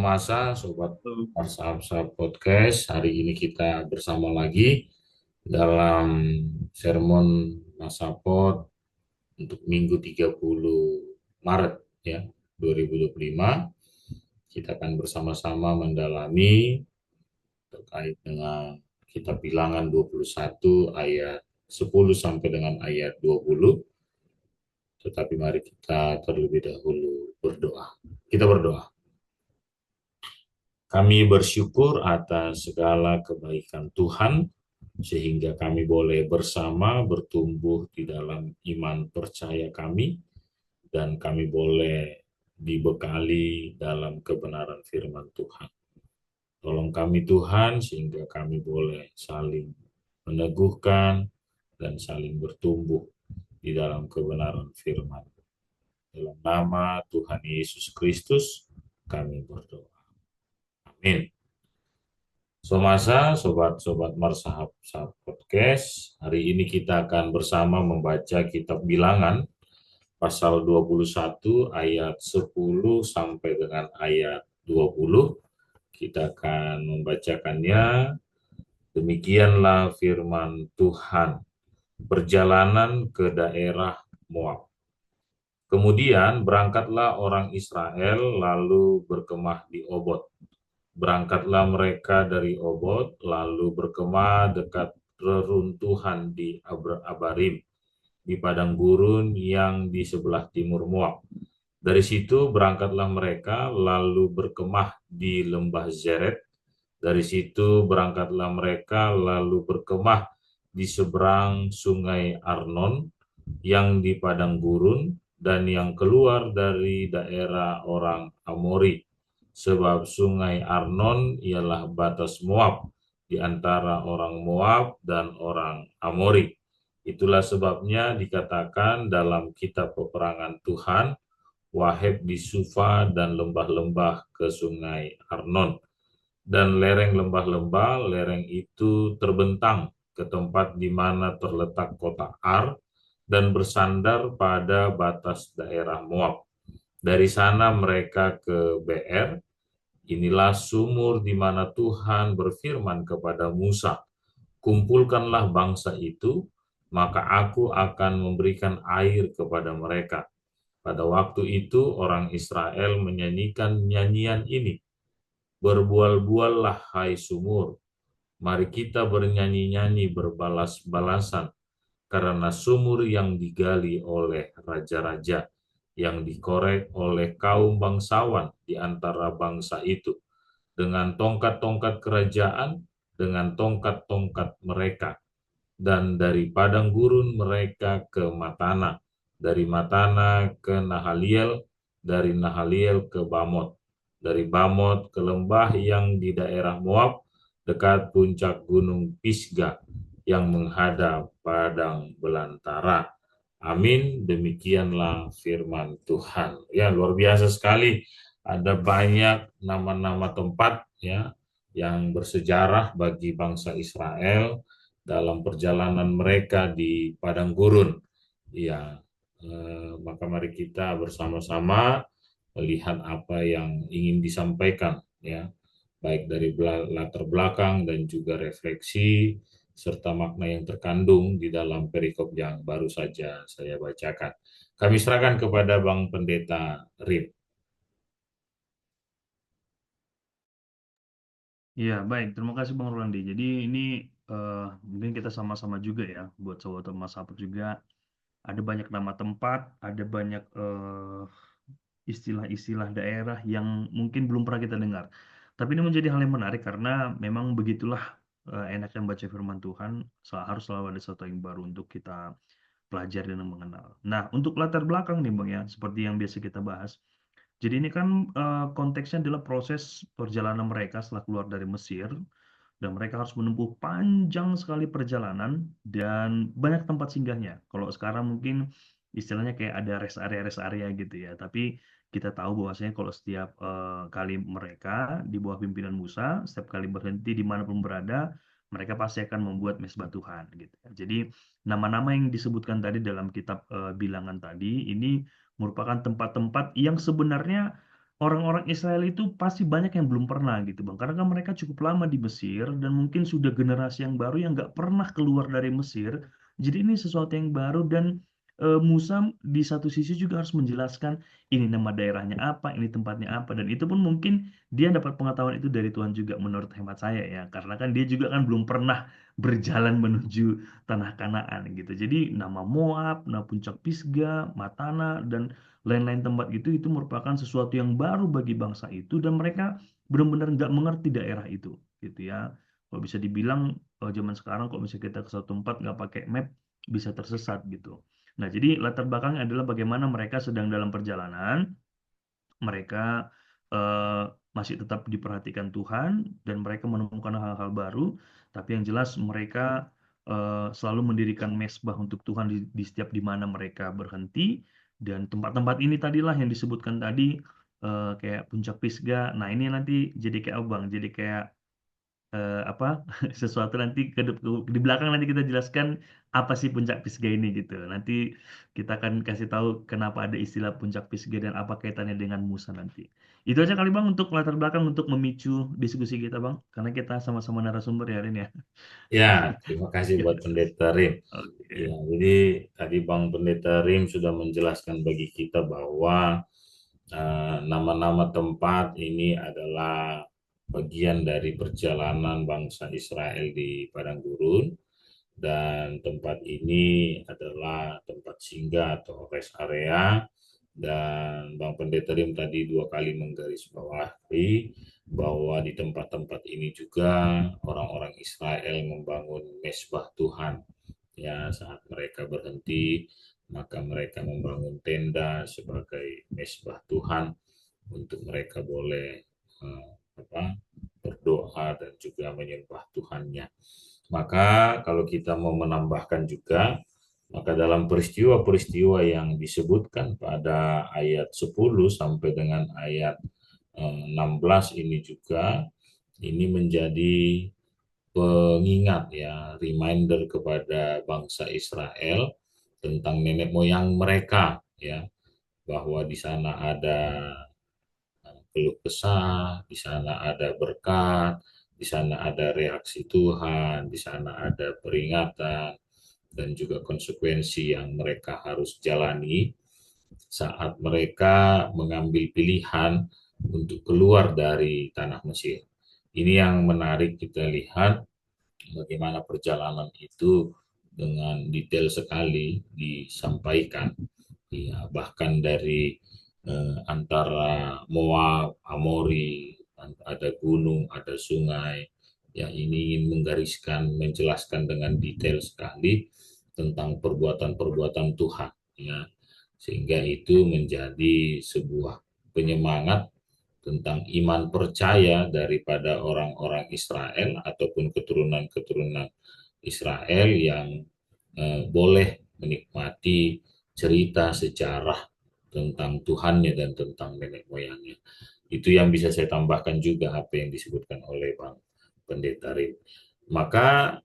Somasa, Sobat Halo. Sahab Podcast. Hari ini kita bersama lagi dalam sermon Masapot untuk Minggu 30 Maret ya 2025. Kita akan bersama-sama mendalami terkait dengan kitab Bilangan 21 ayat 10 sampai dengan ayat 20. Tetapi mari kita terlebih dahulu berdoa. Kita berdoa. Kami bersyukur atas segala kebaikan Tuhan, sehingga kami boleh bersama bertumbuh di dalam iman percaya kami, dan kami boleh dibekali dalam kebenaran firman Tuhan. Tolong kami Tuhan, sehingga kami boleh saling meneguhkan dan saling bertumbuh di dalam kebenaran firman. Dalam nama Tuhan Yesus Kristus, kami berdoa. Amin. Somasa, sobat-sobat Marsahap Podcast, hari ini kita akan bersama membaca kitab Bilangan pasal 21 ayat 10 sampai dengan ayat 20. Kita akan membacakannya. Demikianlah firman Tuhan. Perjalanan ke daerah Moab. Kemudian berangkatlah orang Israel lalu berkemah di Obot. Berangkatlah mereka dari Obot, lalu berkemah dekat reruntuhan di Abarim, di padang gurun yang di sebelah timur Moab. Dari situ berangkatlah mereka, lalu berkemah di lembah Zeret. Dari situ berangkatlah mereka, lalu berkemah di seberang sungai Arnon, yang di padang gurun, dan yang keluar dari daerah orang Amori, sebab sungai Arnon ialah batas Moab di antara orang Moab dan orang Amori. Itulah sebabnya dikatakan dalam kitab peperangan Tuhan, Waheb di Sufa dan lembah-lembah ke sungai Arnon. Dan lereng lembah-lembah, lereng itu terbentang ke tempat di mana terletak kota Ar dan bersandar pada batas daerah Moab. Dari sana mereka ke Beer. Inilah sumur di mana Tuhan berfirman kepada Musa, kumpulkanlah bangsa itu, maka aku akan memberikan air kepada mereka. Pada waktu itu orang Israel menyanyikan nyanyian ini, berbual-buallah hai sumur, mari kita bernyanyi-nyanyi berbalas-balasan, karena sumur yang digali oleh raja-raja, yang dikorek oleh kaum bangsawan di antara bangsa itu, dengan tongkat-tongkat kerajaan, dengan tongkat-tongkat mereka, dan dari padang gurun mereka ke Matana, dari Matana ke Nahaliel, dari Nahaliel ke Bamot, dari Bamot ke lembah yang di daerah Moab, dekat puncak gunung Pisga, yang menghadap padang belantara. Amin. Demikianlah firman Tuhan. Ya, luar biasa sekali. Ada banyak nama-nama tempat ya yang bersejarah bagi bangsa Israel dalam perjalanan mereka di padang gurun. Ya, maka mari kita bersama-sama melihat apa yang ingin disampaikan ya, baik dari latar belakang dan juga refleksi serta makna yang terkandung di dalam perikop yang baru saja saya bacakan. Kami serahkan kepada Bang Pendeta Rip. Iya, baik. Terima kasih Bang Rolandi. Jadi ini mungkin kita sama-sama juga ya, buat sobat Mas Saput juga. Ada banyak nama tempat, ada banyak istilah-istilah daerah yang mungkin belum pernah kita dengar. Tapi ini menjadi hal yang menarik karena memang begitulah enaknya membaca firman Tuhan. Harus selalu ada sesuatu yang baru untuk kita pelajari dan mengenal. Nah, untuk latar belakang nih Bang ya, seperti yang biasa kita bahas. Jadi ini kan konteksnya adalah proses perjalanan mereka setelah keluar dari Mesir dan mereka harus menempuh panjang sekali perjalanan dan banyak tempat singgahnya. Kalau sekarang mungkin istilahnya kayak ada rest area gitu ya. Tapi kita tahu bahwasanya kalau setiap kali mereka di bawah pimpinan Musa, setiap kali berhenti dimanapun berada, mereka pasti akan membuat mesbah Tuhan gitu ya. Jadi nama-nama yang disebutkan tadi dalam kitab Bilangan tadi ini merupakan tempat-tempat yang sebenarnya orang-orang Israel itu pasti banyak yang belum pernah gitu Bang. Karena kan mereka cukup lama di Mesir dan mungkin sudah generasi yang baru yang nggak pernah keluar dari Mesir. Jadi ini sesuatu yang baru dan Musa di satu sisi juga harus menjelaskan ini nama daerahnya apa, ini tempatnya apa. Dan itu pun mungkin dia dapat pengetahuan itu dari Tuhan juga menurut hemat saya ya. Karena kan dia juga kan belum pernah berjalan menuju tanah Kanaan gitu. Jadi nama Moab, nama Puncak Pisga, Matana, dan lain-lain tempat itu merupakan sesuatu yang baru bagi bangsa itu dan mereka benar-benar nggak mengerti daerah itu gitu ya. Kalau bisa dibilang zaman sekarang kalau misalnya kita ke suatu tempat nggak pakai map bisa tersesat gitu. Nah, jadi latar belakangnya adalah bagaimana mereka sedang dalam perjalanan, mereka eh, masih tetap diperhatikan Tuhan dan mereka menemukan hal-hal baru, tapi yang jelas mereka selalu mendirikan mesbah untuk Tuhan di setiap di mana mereka berhenti dan tempat-tempat ini tadilah yang disebutkan tadi kayak Puncak Pisgah. Nah, ini nanti jadi kayak abang, jadi kayak apa sesuatu nanti di belakang nanti kita jelaskan apa sih puncak Pisgah ini gitu. Nanti kita akan kasih tahu kenapa ada istilah puncak Pisgah dan apa kaitannya dengan Musa nanti. Itu aja kali Bang untuk latar belakang untuk memicu diskusi kita Bang, karena kita sama-sama narasumber ya Rin ya. Ya, terima kasih buat Pendeta Rim. Ya, Oke. jadi tadi Bang Pendeta Rim sudah menjelaskan bagi kita bahwa nama-nama tempat ini adalah bagian dari perjalanan bangsa Israel di padang gurun, dan tempat ini adalah tempat singgah atau rest area. Dan Bang Pendeta Rim tadi dua kali menggarisbawahi bahwa di tempat-tempat ini juga orang-orang Israel membangun mesbah Tuhan. Ya, saat mereka berhenti, maka mereka membangun tenda sebagai mesbah Tuhan untuk mereka boleh eh, berdoa dan juga menyembah Tuhannya. Maka kalau kita mau menambahkan juga, maka dalam peristiwa-peristiwa yang disebutkan pada ayat 10 sampai dengan ayat 16 ini juga, ini menjadi pengingat ya, reminder kepada bangsa Israel tentang nenek moyang mereka ya, bahwa di sana ada keluh kesah, di sana ada berkat, di sana ada reaksi Tuhan, di sana ada peringatan, dan juga konsekuensi yang mereka harus jalani saat mereka mengambil pilihan untuk keluar dari tanah Mesir. Ini yang menarik kita lihat bagaimana perjalanan itu dengan detail sekali disampaikan. Ya, bahkan dari antara Moab, Amori, ada gunung, ada sungai. Ya, ini ingin menggariskan, menjelaskan dengan detail sekali tentang perbuatan-perbuatan Tuhan. Ya, sehingga itu menjadi sebuah penyemangat tentang iman percaya daripada orang-orang Israel ataupun keturunan-keturunan Israel yang boleh menikmati cerita sejarah tentang Tuhannya dan tentang nenek moyangnya. Itu yang bisa saya tambahkan juga apa yang disebutkan oleh Bang Pendeta Rim. Maka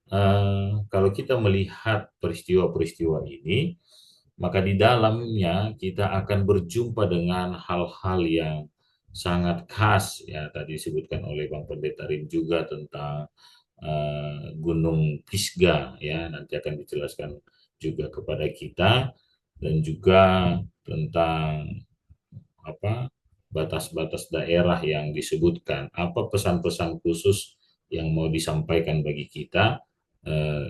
kalau kita melihat peristiwa-peristiwa ini, maka di dalamnya kita akan berjumpa dengan hal-hal yang sangat khas ya, tadi disebutkan oleh Bang Pendeta Rim juga tentang Gunung Pisgah ya, nanti akan dijelaskan juga kepada kita, dan juga tentang apa batas-batas daerah yang disebutkan, apa pesan-pesan khusus yang mau disampaikan bagi kita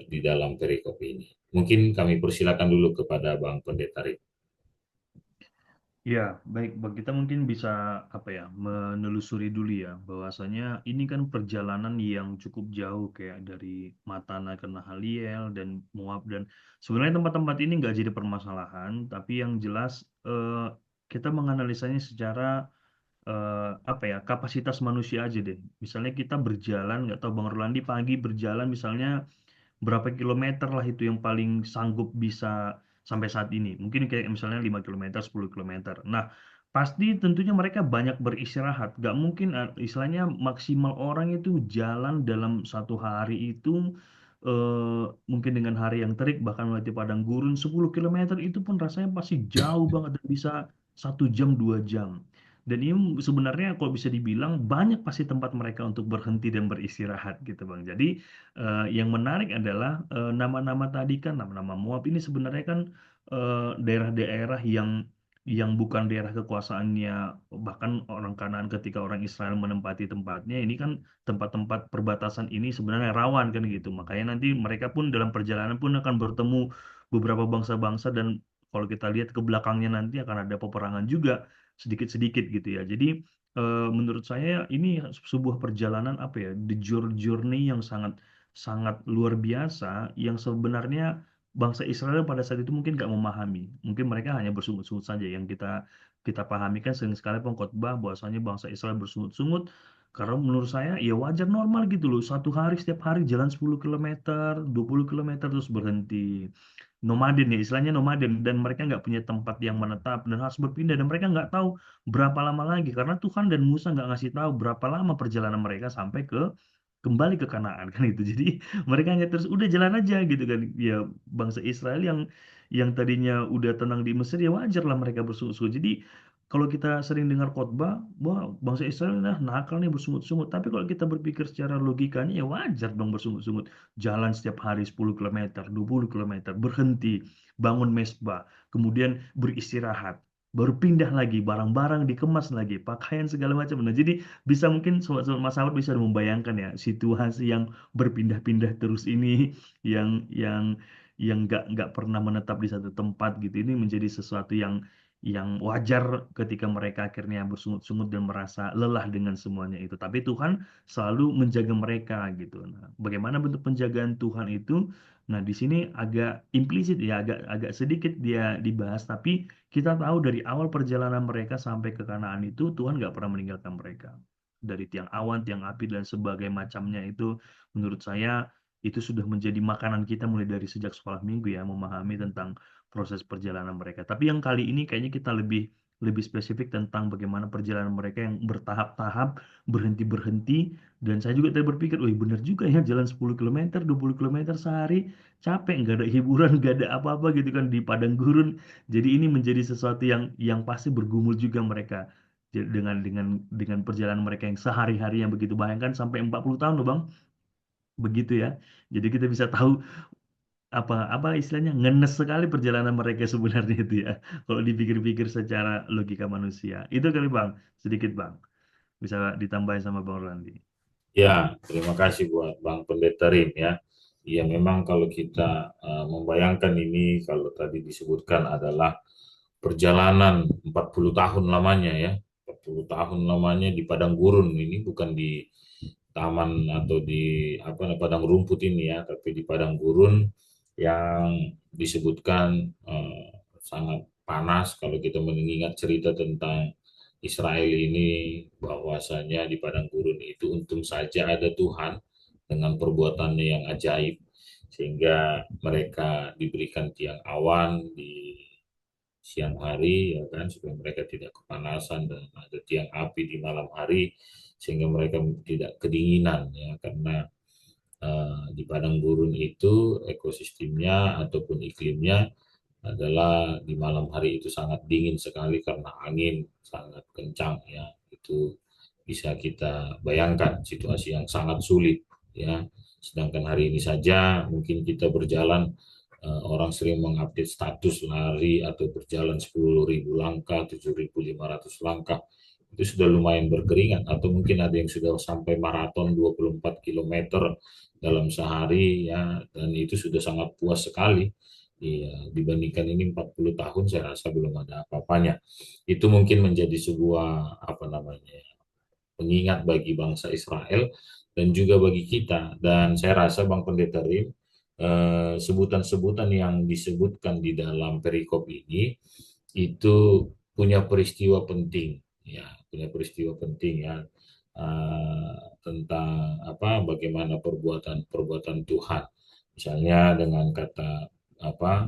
di dalam perikop ini. Mungkin kami persilakan dulu kepada Bang Pendeta Rik. Ya, baik. Kita mungkin bisa apa ya menelusuri dulu ya bahwasanya ini kan perjalanan yang cukup jauh kayak dari Matana ke Nahaliel dan Moab dan sebenarnya tempat-tempat ini nggak jadi permasalahan, tapi yang jelas eh, kita menganalisanya secara apa ya kapasitas manusia aja deh. Misalnya kita berjalan, nggak tahu Bang Rolandi pagi berjalan misalnya berapa kilometer lah itu yang paling sanggup bisa sampai saat ini. Mungkin kayak misalnya 5 kilometer, 10 kilometer. Nah, pasti tentunya mereka banyak beristirahat. Gak mungkin istilahnya maksimal orang itu jalan dalam satu hari itu mungkin dengan hari yang terik bahkan melewati padang gurun 10 kilometer itu pun rasanya pasti jauh banget dan bisa 1 jam 2 jam. Dan ini sebenarnya kalau bisa dibilang banyak pasti tempat mereka untuk berhenti dan beristirahat gitu Bang. Jadi yang menarik adalah nama-nama tadi kan, nama-nama Moab ini sebenarnya kan daerah-daerah yang bukan daerah kekuasaannya bahkan orang Kanaan ketika orang Israel menempati tempatnya ini kan tempat-tempat perbatasan ini sebenarnya rawan kan gitu. Makanya nanti mereka pun dalam perjalanan pun akan bertemu beberapa bangsa-bangsa dan kalau kita lihat ke belakangnya nanti akan ada peperangan juga sedikit-sedikit gitu ya. Jadi menurut saya ini sebuah perjalanan apa ya, the journey yang sangat sangat luar biasa yang sebenarnya bangsa Israel pada saat itu mungkin nggak memahami. Mungkin mereka hanya bersungut-sungut saja. Yang kita kita pahami kan sering sekali pengkhotbah bahwasanya bangsa Israel bersungut-sungut karena menurut saya ya wajar normal gitu loh. Satu hari setiap hari jalan 10 kilometer, 20 kilometer terus berhenti nomaden ya istilahnya nomaden dan mereka nggak punya tempat yang menetap dan harus berpindah dan mereka nggak tahu berapa lama lagi karena Tuhan dan Musa nggak ngasih tahu berapa lama perjalanan mereka sampai ke kembali ke Kanaan kan itu jadi mereka hanya terus udah jalan aja gitu kan ya bangsa Israel yang tadinya udah tenang di Mesir ya wajar lah mereka bersungut-sungut jadi kalau kita sering dengar khotbah wah bangsa Israel nah nakal nih bersungut-sungut tapi kalau kita berpikir secara logikanya ya wajar dong bersungut-sungut jalan setiap hari 10 kilometer, 20 kilometer, berhenti, bangun mesbah, kemudian beristirahat, baru pindah lagi, barang-barang dikemas lagi, pakaian segala macam. Nah, jadi bisa mungkin sobat-sobat masalah bisa membayangkan ya situasi yang berpindah-pindah terus ini, yang nggak pernah menetap di satu tempat gitu. Ini menjadi sesuatu yang wajar ketika mereka akhirnya bersungut-sungut dan merasa lelah dengan semuanya itu. Tapi Tuhan selalu menjaga mereka gitu. Nah, bagaimana bentuk penjagaan Tuhan itu? Nah, di sini agak implisit ya, agak sedikit dia dibahas, tapi kita tahu dari awal perjalanan mereka sampai ke Kanaan itu Tuhan nggak pernah meninggalkan mereka. Dari tiang awan, tiang api dan sebagainya macamnya itu, menurut saya itu sudah menjadi makanan kita mulai dari sejak sekolah minggu ya, memahami tentang proses perjalanan mereka. Tapi yang kali ini kayaknya kita lebih lebih spesifik tentang bagaimana perjalanan mereka yang bertahap-tahap berhenti-berhenti dan saya juga tadi berpikir, wih bener juga ya jalan 10 kilometer, 20 kilometer sehari, capek, nggak ada hiburan, nggak ada apa-apa gitu kan di padang gurun. Jadi ini menjadi sesuatu yang pasti bergumul juga mereka dengan perjalanan mereka yang sehari-hari yang begitu bayangkan sampai 40 tahun loh Bang, begitu ya. Jadi kita bisa tahu apa apa istilahnya ngenes sekali perjalanan mereka sebenarnya itu ya. Kalau dipikir-pikir secara logika manusia. Itu kali Bang, sedikit Bang. Bisa ditambahin sama Bang Randi. Ya, terima kasih buat Bang Pendeta Rim ya. Ya, memang kalau kita membayangkan ini, kalau tadi disebutkan adalah perjalanan 40 tahun lamanya ya. 40 tahun lamanya di padang gurun, ini bukan di taman atau di apa padang rumput ini ya, tapi di padang gurun yang disebutkan sangat panas kalau kita mengingat cerita tentang Israel ini, bahwasanya di padang gurun itu untung saja ada Tuhan dengan perbuatannya yang ajaib sehingga mereka diberikan tiang awan di siang hari ya kan supaya mereka tidak kepanasan dan ada tiang api di malam hari sehingga mereka tidak kedinginan ya karena di padang gurun itu ekosistemnya ataupun iklimnya adalah di malam hari itu sangat dingin sekali karena angin sangat kencang ya itu bisa kita bayangkan situasi yang sangat sulit ya sedangkan hari ini saja mungkin kita berjalan orang sering mengupdate status lari atau berjalan 10.000 langkah 7.500 langkah itu sudah lumayan berkeringat atau mungkin ada yang sudah sampai maraton 24 kilometer dalam sehari ya dan itu sudah sangat puas sekali. Iya, dibandingkan ini 40 tahun saya rasa belum ada apa-apanya. Itu mungkin menjadi sebuah apa namanya pengingat bagi bangsa Israel dan juga bagi kita. Dan saya rasa Bang Pendeta Rim, sebutan-sebutan yang disebutkan di dalam perikop ini itu punya peristiwa penting, ya, punya peristiwa penting ya tentang apa bagaimana perbuatan-perbuatan Tuhan. Misalnya dengan kata apa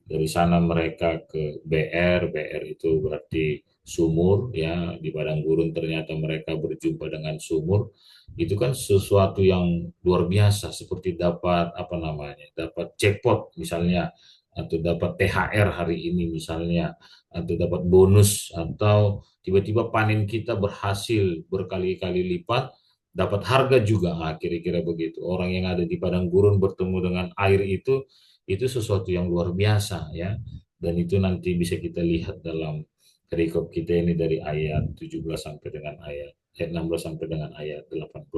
dari sana mereka ke BR itu berarti sumur ya di padang gurun ternyata mereka berjumpa dengan sumur itu kan sesuatu yang luar biasa seperti dapat apa namanya dapat jackpot misalnya atau dapat THR hari ini misalnya atau dapat bonus atau tiba-tiba panen kita berhasil berkali-kali lipat, dapat harga juga. Nah, kira-kira begitu. Orang yang ada di padang gurun bertemu dengan air itu sesuatu yang luar biasa ya. Dan itu nanti bisa kita lihat dalam perikop kita ini dari ayat 17 sampai dengan ayat 16 sampai dengan ayat 18.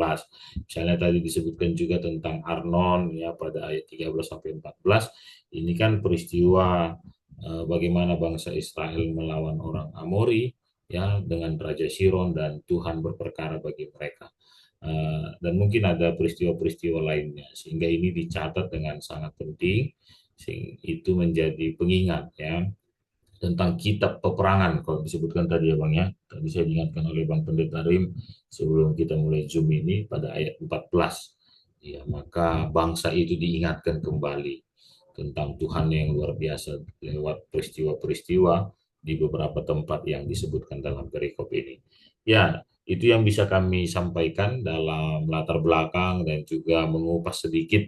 Misalnya tadi disebutkan juga tentang Arnon ya pada ayat 13 sampai 14. Ini kan peristiwa bagaimana bangsa Israel melawan orang Amori ya dengan Raja Siron dan Tuhan berperkara bagi mereka. Dan mungkin ada peristiwa-peristiwa lainnya sehingga ini dicatat dengan sangat penting, sehingga itu menjadi pengingat ya tentang kitab peperangan kalau disebutkan tadi ya Bang ya. Tadi saya diingatkan oleh Bang Pendeta Rim sebelum kita mulai Zoom ini pada ayat 14. Ya, maka bangsa itu diingatkan kembali tentang Tuhan yang luar biasa lewat peristiwa-peristiwa di beberapa tempat yang disebutkan dalam perikop ini. Ya, itu yang bisa kami sampaikan dalam latar belakang dan juga mengupas sedikit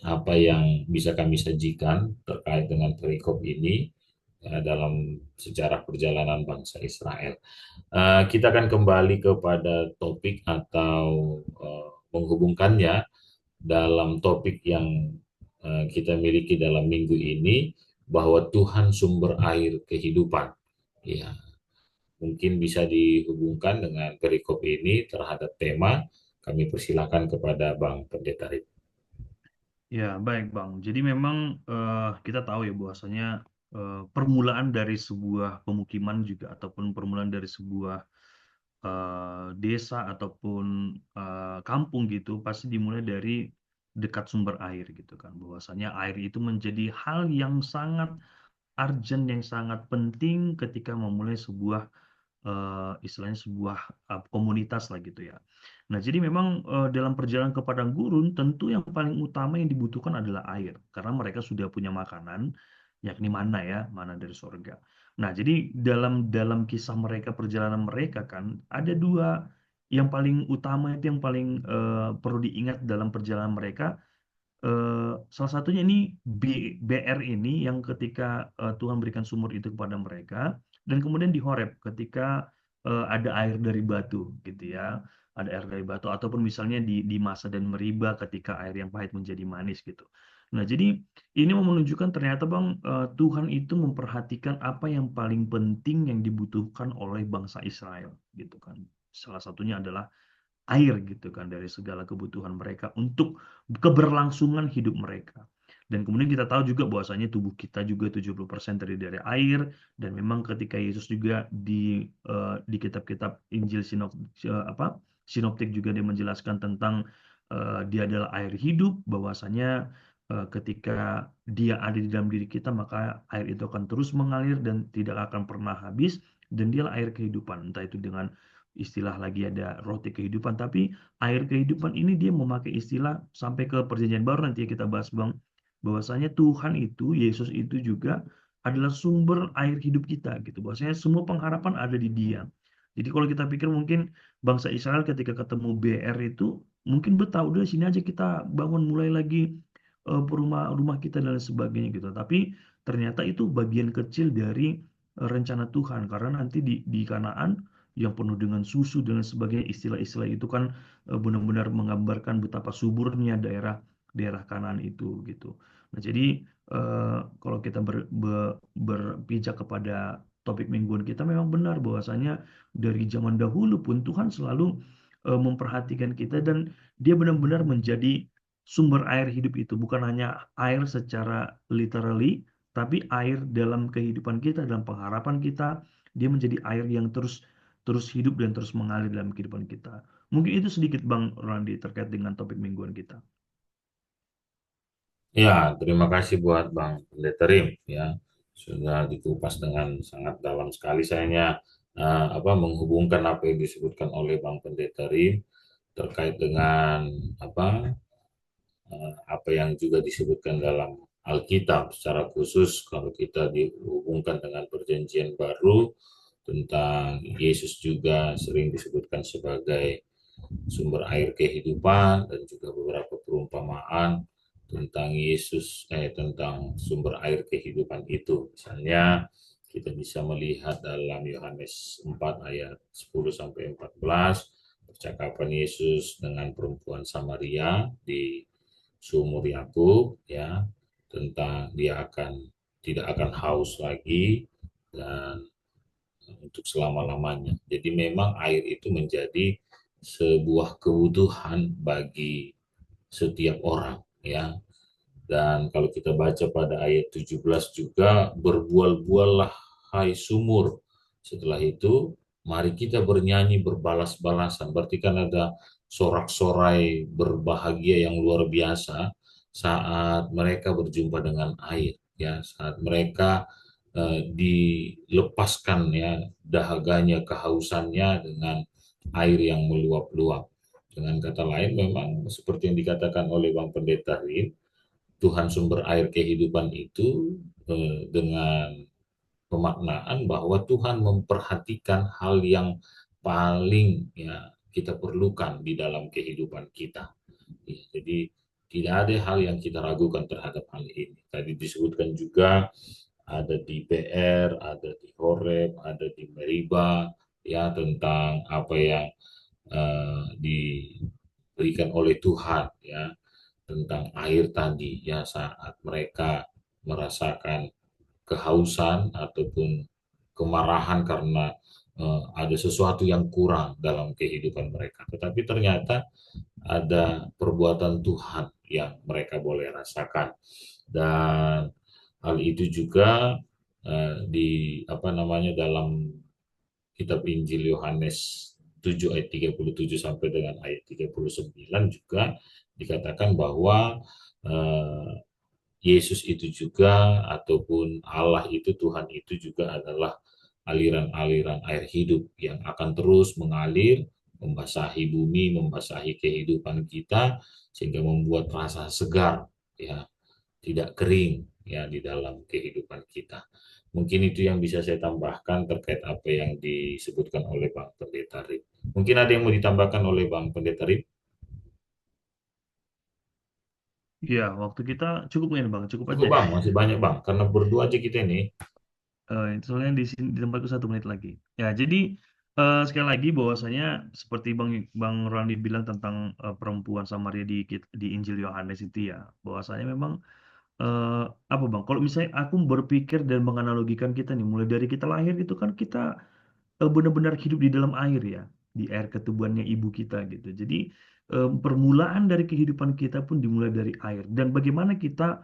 apa yang bisa kami sajikan terkait dengan perikop ini dalam sejarah perjalanan bangsa Israel. Kita akan kembali kepada topik atau menghubungkannya dalam topik yang kita miliki dalam minggu ini, bahwa Tuhan sumber air kehidupan. Ya, mungkin bisa dihubungkan dengan perikop ini terhadap tema. Kami persilakan kepada Bang Pendeta Rit. Ya, baik Bang. Jadi memang kita tahu ya bahwasanya permulaan dari sebuah pemukiman juga ataupun permulaan dari sebuah desa ataupun kampung gitu pasti dimulai dari dekat sumber air gitu kan. Bahwasanya air itu menjadi hal yang sangat urgent, yang sangat penting ketika memulai sebuah istilahnya sebuah komunitas lah gitu ya. Nah, jadi memang dalam perjalanan ke padang gurun tentu yang paling utama yang dibutuhkan adalah air karena mereka sudah punya makanan yakni mana ya, mana dari sorga. Nah, jadi dalam dalam kisah mereka perjalanan mereka kan ada dua yang paling utama itu yang paling perlu diingat dalam perjalanan mereka. Salah satunya ini BR ini yang ketika Tuhan berikan sumur itu kepada mereka dan kemudian di Horeb ketika ada air dari batu gitu ya, ada air dari batu ataupun misalnya di Masa dan Meriba ketika air yang pahit menjadi manis gitu. Nah, jadi ini mau menunjukkan ternyata Bang, Tuhan itu memperhatikan apa yang paling penting yang dibutuhkan oleh bangsa Israel gitu kan. Salah satunya adalah air gitu kan dari segala kebutuhan mereka untuk keberlangsungan hidup mereka. Dan kemudian kita tahu juga bahwasanya tubuh kita juga 70% terdiri dari air dan memang ketika Yesus juga di kitab-kitab Injil sinoptik juga dia menjelaskan tentang dia adalah air hidup bahwasanya ketika dia ada di dalam diri kita maka air itu akan terus mengalir dan tidak akan pernah habis dan dialah air kehidupan entah itu dengan istilah lagi ada roti kehidupan, tapi air kehidupan ini dia memakai istilah sampai ke perjanjian baru nanti ya kita bahas Bang, bahwasanya Tuhan itu, Yesus itu juga adalah sumber air hidup kita gitu. Bahwasanya semua pengharapan ada di Dia. Jadi kalau kita pikir mungkin bangsa Israel ketika ketemu BR itu mungkin betah udah sini aja kita bangun mulai lagi rumah rumah kita dan lain sebagainya gitu. Tapi ternyata itu bagian kecil dari rencana Tuhan karena nanti di Kanaan yang penuh dengan susu dan lain sebagainya istilah-istilah itu kan benar-benar menggambarkan betapa suburnya daerah daerah Kanaan itu gitu. Nah, jadi kalau kita berpijak kepada topik mingguan kita memang benar bahwasanya dari zaman dahulu pun Tuhan selalu memperhatikan kita dan dia benar-benar menjadi sumber air hidup itu bukan hanya air secara literally tapi air dalam kehidupan kita dalam pengharapan kita dia menjadi air yang terus terus hidup dan terus mengalir dalam kehidupan kita. Mungkin itu sedikit Bang Randi terkait dengan topik mingguan kita. Ya, terima kasih buat Bang Pendeta Rim ya, sudah dikupas dengan sangat dalam sekali. Sayangnya menghubungkan apa yang disebutkan oleh Bang Pendeta Rim terkait dengan apa apa yang juga disebutkan dalam Alkitab, secara khusus kalau kita dihubungkan dengan Perjanjian Baru tentang Yesus juga sering disebutkan sebagai sumber air kehidupan dan juga beberapa perumpamaan tentang tentang sumber air kehidupan itu. Misalnya Kita bisa melihat dalam Yohanes 4 ayat 10 sampai 14 percakapan Yesus dengan perempuan Samaria di sumur Yakub, ya, tentang dia tidak akan haus lagi dan untuk selama-lamanya. Jadi memang air itu menjadi sebuah kebutuhan bagi setiap orang, ya. Dan kalau kita baca pada ayat 17 juga, berbual-buallah hai sumur. Setelah itu, mari kita bernyanyi berbalas-balasan. Berarti kan ada sorak-sorai berbahagia yang luar biasa saat mereka berjumpa dengan air, ya, saat mereka dilepaskan, ya, dahaganya, kehausannya dengan air yang meluap-luap. Dengan kata lain, memang seperti yang dikatakan oleh Bang Pendeta Rin, Tuhan sumber air kehidupan itu dengan pemaknaan bahwa Tuhan memperhatikan hal yang paling, ya, kita perlukan di dalam kehidupan kita. Ya, jadi tidak ada hal yang kita ragukan terhadap hal ini. Tadi disebutkan juga ada di PR, ada di Horeb, ada di Meriba, ya, tentang apa yang diberikan oleh Tuhan, ya, tentang air tadi, ya, saat mereka merasakan kehausan ataupun kemarahan karena ada sesuatu yang kurang dalam kehidupan mereka. Tetapi ternyata ada perbuatan Tuhan yang mereka boleh rasakan. Dan hal itu juga di apa namanya dalam kitab Injil Yohanes 7 ayat 37 sampai dengan ayat 39 juga dikatakan bahwa eh, Yesus itu juga ataupun Allah itu, Tuhan itu juga adalah aliran-aliran air hidup yang akan terus mengalir, membasahi bumi, membasahi kehidupan kita sehingga membuat rasa segar, ya, tidak kering, ya, di dalam kehidupan kita. Mungkin itu yang bisa saya tambahkan terkait apa yang disebutkan oleh Bang Pendeta Rip. Mungkin ada yang mau ditambahkan oleh Bang Pendeta Rip? Ya, waktu kita cukup nggak ini Bang? Cukup aja Cukup ya. Bang, masih banyak Bang, karena berdua aja kita ini. Soalnya di sini di tempatku 1 menit lagi. Ya, jadi sekali lagi bahwasanya seperti Bang Randi bilang tentang perempuan Samaria di Injil Yohanes itu ya, bahwasanya memang eh, apa Bang? Kalau misalnya aku berpikir dan menganalogikan kita nih, mulai dari kita lahir itu kan kita benar-benar hidup di dalam air ya, di air ketubuhannya ibu kita gitu. Jadi permulaan dari kehidupan kita pun dimulai dari air. Dan bagaimana kita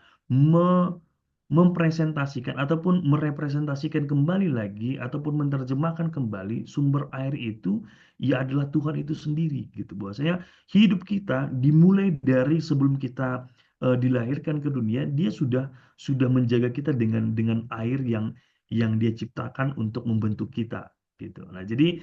mempresentasikan ataupun merepresentasikan kembali lagi ataupun menerjemahkan kembali sumber air itu ya adalah Tuhan itu sendiri gitu. Bahwasanya hidup kita dimulai dari sebelum kita dilahirkan ke dunia, dia sudah menjaga kita dengan air yang dia ciptakan untuk membentuk kita gitu. Nah, jadi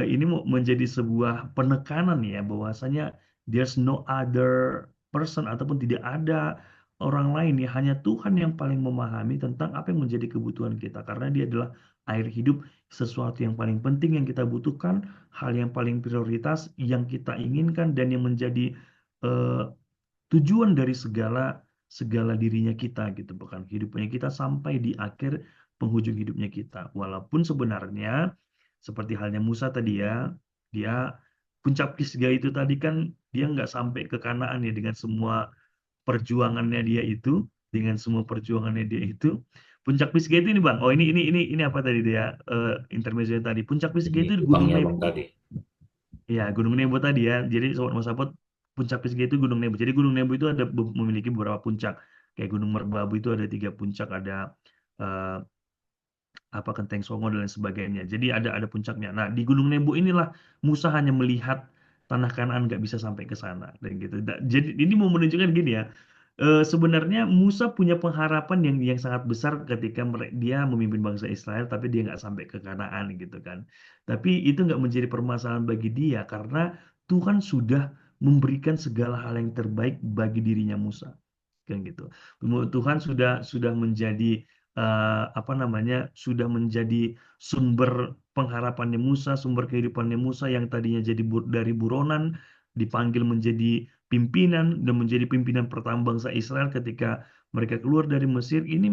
ini menjadi sebuah penekanan ya bahwasanya there's no other person ataupun tidak ada orang lain ya, hanya Tuhan yang paling memahami tentang apa yang menjadi kebutuhan kita karena dia adalah air hidup, sesuatu yang paling penting yang kita butuhkan, hal yang paling prioritas yang kita inginkan dan yang menjadi eh, tujuan dari segala segala dirinya kita gitu, bahkan hidupnya kita sampai di akhir penghujung hidupnya kita. Walaupun sebenarnya seperti halnya Musa tadi ya, dia puncak Pisgah itu tadi kan dia nggak sampai ke Kanaan ya dengan semua perjuangannya dia itu, dengan semua perjuangannya dia itu. Puncak Pisgah itu ini Bang. Oh, ini apa tadi dia intermezzo tadi. Puncak Pisgah Ini itu di Gunung tukangnya Bang Nebo. tadi. Ya, Gunung Nebo tadi ya. Jadi Sobat Masapot, puncak Pisgah itu Gunung Nebo. Jadi Gunung Nebo itu memiliki beberapa puncak. Kayak Gunung Merbabu itu ada 3 puncak, ada eh, apa Genteng Songo dan lain sebagainya. Jadi ada puncaknya. Nah, di Gunung Nebo inilah Musa hanya melihat tanah Kanaan nggak bisa sampai ke sana dan gitu. Jadi ini mau menunjukkan gini ya. Sebenarnya Musa punya pengharapan yang sangat besar ketika dia memimpin bangsa Israel, tapi dia nggak sampai ke Kanaan gitu kan. Tapi itu nggak menjadi permasalahan bagi dia karena Tuhan sudah memberikan segala hal yang terbaik bagi dirinya Musa kan gitu. Tuhan sudah menjadi apa namanya sudah menjadi sumber pengharapannya Musa, sumber kehidupannya Musa yang tadinya jadi dari buronan dipanggil menjadi pimpinan dan menjadi pimpinan pertama bangsa Israel ketika mereka keluar dari Mesir. Ini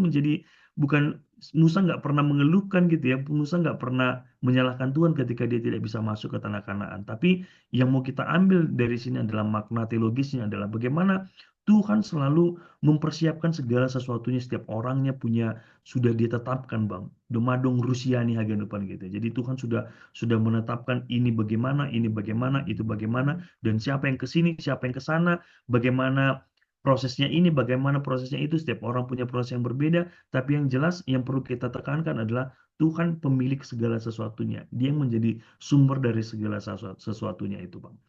bukan Musa nggak pernah mengeluhkan gitu ya. Musa nggak pernah menyalahkan Tuhan ketika dia tidak bisa masuk ke tanah Kanaan. Tapi yang mau kita ambil dari sini adalah makna teologisnya adalah bagaimana Tuhan selalu mempersiapkan segala sesuatunya, setiap orangnya punya sudah ditetapkan bang. Domadong Rusiani hagen depan gitu. Jadi Tuhan sudah menetapkan ini bagaimana, itu bagaimana, dan siapa yang ke sini, siapa yang ke sana, bagaimana prosesnya ini, bagaimana prosesnya itu. Setiap orang punya proses yang berbeda, tapi yang jelas yang perlu kita tekankan adalah Tuhan pemilik segala sesuatunya. Dia yang menjadi sumber dari segala sesuatunya itu, Bang.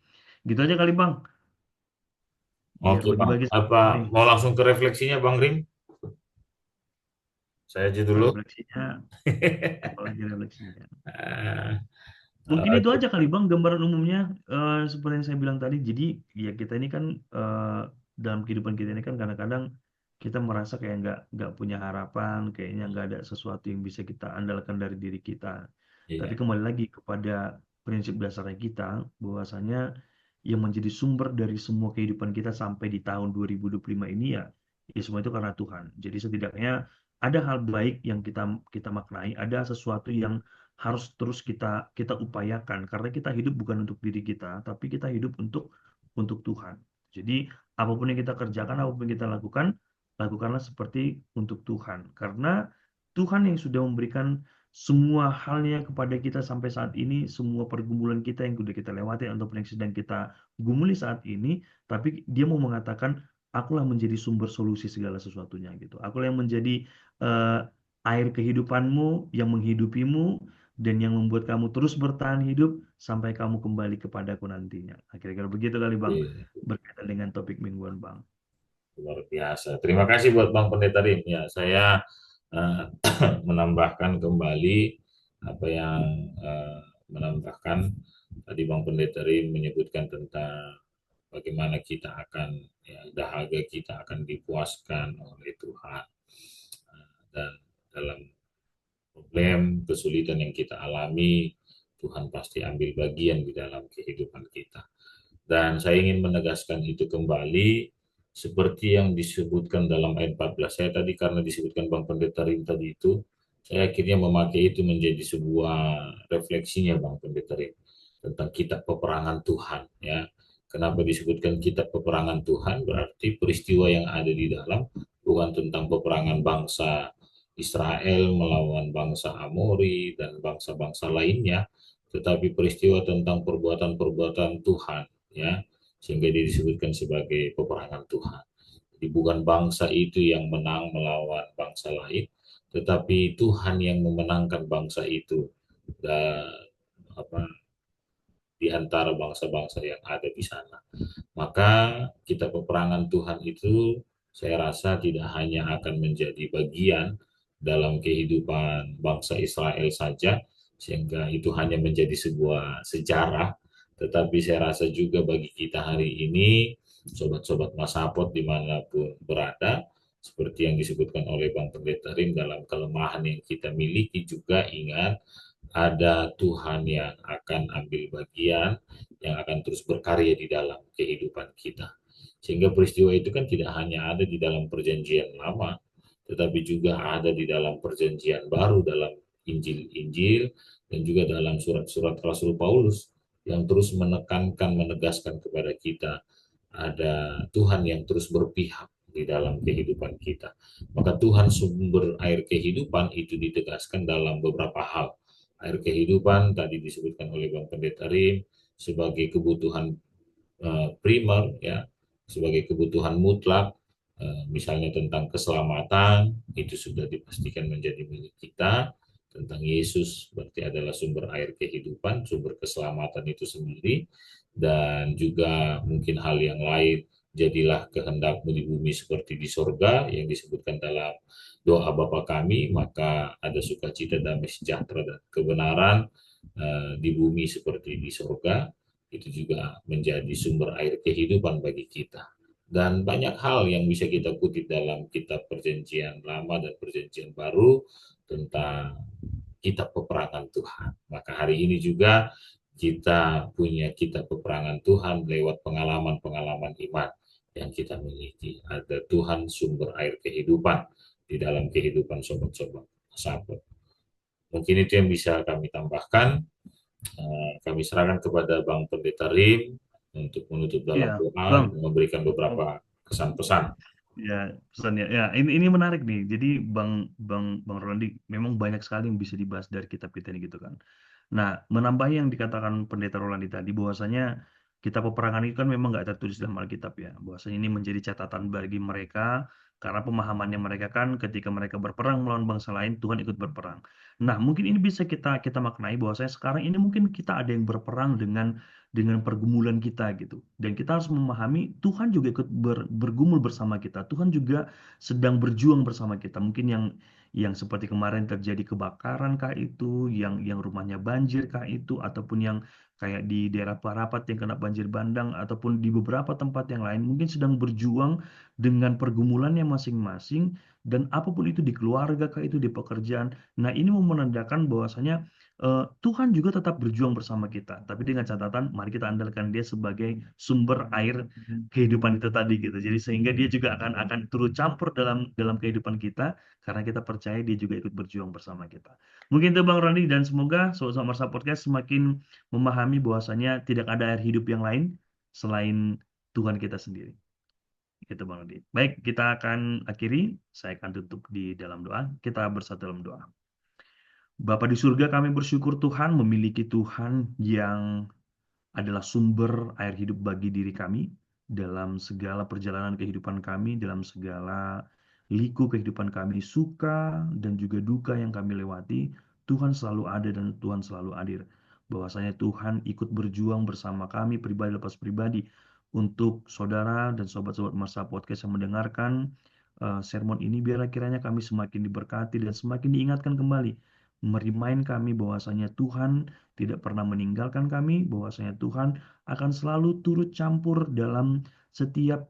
Gitu aja kali, Bang. Biar Oke Bang, bagi-bagi apa nih. mau langsung ke refleksinya Bang Rim? Saya aja dulu. Refleksinya, apalagi refleksinya. Eh, Mungkin itu oke. aja kali Bang, gambaran umumnya seperti yang saya bilang tadi. Jadi ya kita ini kan dalam kehidupan kita ini kan kadang-kadang kita merasa kayak nggak punya harapan, kayaknya nggak ada sesuatu yang bisa kita andalkan dari diri kita. Tapi Iya, kembali lagi kepada prinsip dasarnya kita, bahwasanya yang menjadi sumber dari semua kehidupan kita sampai di tahun 2025 ini ya semua itu karena Tuhan. Jadi setidaknya ada hal baik yang kita kita maknai, ada sesuatu yang harus terus kita kita upayakan karena kita hidup bukan untuk diri kita, tapi kita hidup untuk Tuhan. Jadi apapun yang kita kerjakan, apapun yang kita lakukan, lakukanlah seperti untuk Tuhan. Karena Tuhan yang sudah memberikan semua halnya kepada kita sampai saat ini, semua pergumulan kita yang sudah kita lewati ataupun yang sedang kita gumuli saat ini, tapi Dia mau mengatakan, akulah menjadi sumber solusi segala sesuatunya gitu. Akulah yang menjadi eh, air kehidupanmu, yang menghidupimu, dan yang membuat kamu terus bertahan hidup sampai kamu kembali kepadaku nantinya. Nah, kira-kira begitu kali Bang, iya, berkaitan dengan topik mingguan Bang. luar biasa. Terima kasih buat Bang Pendeta Rim. Ya, saya eh, menambahkan kembali apa yang menambahkan tadi Bang Pendeta Rim menyebutkan tentang bagaimana kita akan ya, dahaga kita akan dipuaskan oleh Tuhan. Dan dalam problem, kesulitan yang kita alami, Tuhan pasti ambil bagian di dalam kehidupan kita. Dan saya ingin menegaskan itu kembali, seperti yang disebutkan dalam ayat 14. Saya tadi karena disebutkan Bang Pendeta Rim tadi itu, saya akhirnya memakai itu menjadi sebuah refleksinya Bang Pendeta Rim tentang kitab peperangan Tuhan. Ya, kenapa disebutkan kitab peperangan Tuhan? Berarti peristiwa yang ada di dalam bukan tentang peperangan bangsa Israel melawan bangsa Amori dan bangsa-bangsa lainnya, tetapi peristiwa tentang perbuatan-perbuatan Tuhan, ya, sehingga dia disebutkan sebagai peperangan Tuhan. Jadi bukan bangsa itu yang menang melawan bangsa lain, tetapi Tuhan yang memenangkan bangsa itu dan apa di antara bangsa-bangsa yang ada di sana. Maka kita peperangan Tuhan itu saya rasa tidak hanya akan menjadi bagian dalam kehidupan bangsa Israel saja, sehingga itu hanya menjadi sebuah sejarah, tetapi saya rasa juga bagi kita hari ini, sobat-sobat Masapot dimanapun berada, seperti yang disebutkan oleh Bang Pendeta Rim dalam kelemahan yang kita miliki juga ingat ada Tuhan yang akan ambil bagian, yang akan terus berkarya di dalam kehidupan kita. Sehingga peristiwa itu kan tidak hanya ada di dalam perjanjian lama, tetapi juga ada di dalam perjanjian baru, dalam Injil-Injil, dan juga dalam surat-surat Rasul Paulus, yang terus menekankan, menegaskan kepada kita, ada Tuhan yang terus berpihak di dalam kehidupan kita. Maka Tuhan sumber air kehidupan itu ditegaskan dalam beberapa hal. Air kehidupan tadi disebutkan oleh Bang Pendeta Rim sebagai kebutuhan primer, ya, sebagai kebutuhan mutlak, misalnya tentang keselamatan itu sudah dipastikan menjadi milik kita. Tentang Yesus berarti adalah sumber air kehidupan, sumber keselamatan itu sendiri. Dan juga mungkin hal yang lain, jadilah kehendakmu di bumi seperti di sorga, yang disebutkan dalam doa Bapa kami, maka ada sukacita, damai sejahtera dan kebenaran di bumi seperti di sorga. Itu juga menjadi sumber air kehidupan bagi kita. Dan banyak hal yang bisa kita kutip dalam kitab perjanjian lama dan perjanjian baru tentang kitab peperangan Tuhan. Maka hari ini juga kita punya kitab peperangan Tuhan lewat pengalaman-pengalaman iman yang kita miliki. Ada Tuhan sumber air kehidupan. di dalam kehidupan sobat-sobat sahabat. Mungkin itu yang bisa kami tambahkan. Kami serahkan kepada Bang Pendeta Rim untuk menutup dalam Iya, doa Bang. dan memberikan beberapa kesan pesan. Ya, pesannya. Ya, ini menarik nih. Jadi Bang Bang Bang Rondi memang banyak sekali yang bisa dibahas dari kitab kita ini gitu kan. Nah, menambahi yang dikatakan Pendeta Rolandi tadi, bahwasanya kitab peperangan itu kan memang nggak tertulis dalam Alkitab ya. Bahwasanya ini menjadi catatan bagi mereka karena pemahamannya mereka kan ketika mereka berperang melawan bangsa lain, Tuhan ikut berperang. Nah, mungkin ini bisa kita kita maknai bahwasanya sekarang ini mungkin kita ada yang berperang dengan pergumulan kita gitu. Dan kita harus memahami Tuhan juga ikut bergumul bersama kita. Tuhan juga sedang berjuang bersama kita. Mungkin yang seperti kemarin terjadi kebakaran kah itu, yang rumahnya banjir kah itu, ataupun yang kayak di daerah Parapat yang kena banjir bandang, ataupun di beberapa tempat yang lain, mungkin sedang berjuang dengan pergumulannya masing-masing, dan apapun itu di keluarga kah itu, di pekerjaan. Nah, ini mau menandakan bahwasanya Tuhan juga tetap berjuang bersama kita, tapi dengan catatan mari kita andalkan Dia sebagai sumber air kehidupan itu tadi gitu. Jadi sehingga Dia juga akan turut campur dalam dalam kehidupan kita karena kita percaya Dia juga ikut berjuang bersama kita. Mungkin itu Bang Randi dan semoga Sobat Marsa Podcast semakin memahami bahwasanya tidak ada air hidup yang lain selain Tuhan kita sendiri. Itu Bang Randi. Baik, kita akan akhiri. Saya akan tutup di dalam doa. Kita bersatu dalam doa. Bapa di surga, kami bersyukur Tuhan memiliki Tuhan yang adalah sumber air hidup bagi diri kami dalam segala perjalanan kehidupan kami, dalam segala liku kehidupan kami, suka dan juga duka yang kami lewati. Tuhan selalu ada dan Tuhan selalu hadir. Bahwasanya Tuhan ikut berjuang bersama kami pribadi lepas pribadi untuk saudara dan sobat-sobat Marsa Podcast yang mendengarkan sermon ini, biarlah kiranya kami semakin diberkati dan semakin diingatkan kembali, merimain kami bahwasanya Tuhan tidak pernah meninggalkan kami, bahwasanya Tuhan akan selalu turut campur dalam setiap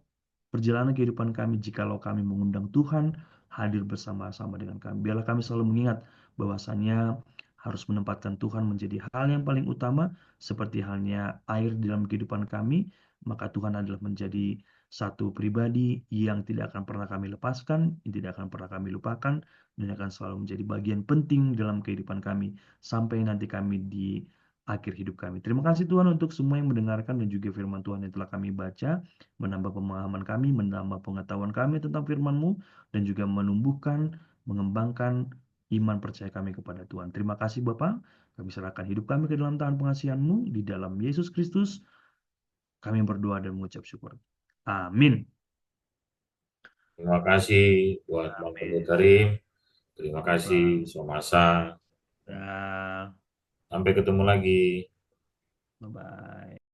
perjalanan kehidupan kami jikalau kami mengundang Tuhan hadir bersama-sama dengan kami. Biarlah kami selalu mengingat bahwasanya harus menempatkan Tuhan menjadi hal yang paling utama, seperti halnya air dalam kehidupan kami, maka Tuhan adalah menjadi satu pribadi yang tidak akan pernah kami lepaskan, yang tidak akan pernah kami lupakan, dan akan selalu menjadi bagian penting dalam kehidupan kami sampai nanti kami di akhir hidup kami. Terima kasih Tuhan untuk semua yang mendengarkan dan juga firman Tuhan yang telah kami baca, menambah pemahaman kami, menambah pengetahuan kami tentang firman-Mu, dan juga menumbuhkan, mengembangkan iman percaya kami kepada Tuhan. Terima kasih Bapa, kami serahkan hidup kami ke dalam tangan pengasihan-Mu, di dalam Yesus Kristus, kami berdoa dan mengucap syukur. Amin. Terima kasih buat Bang Amin. Pendeta Rim. Terima Oke, kasih Bang. Somasa. Dah. Sampai ketemu lagi. Bye-bye.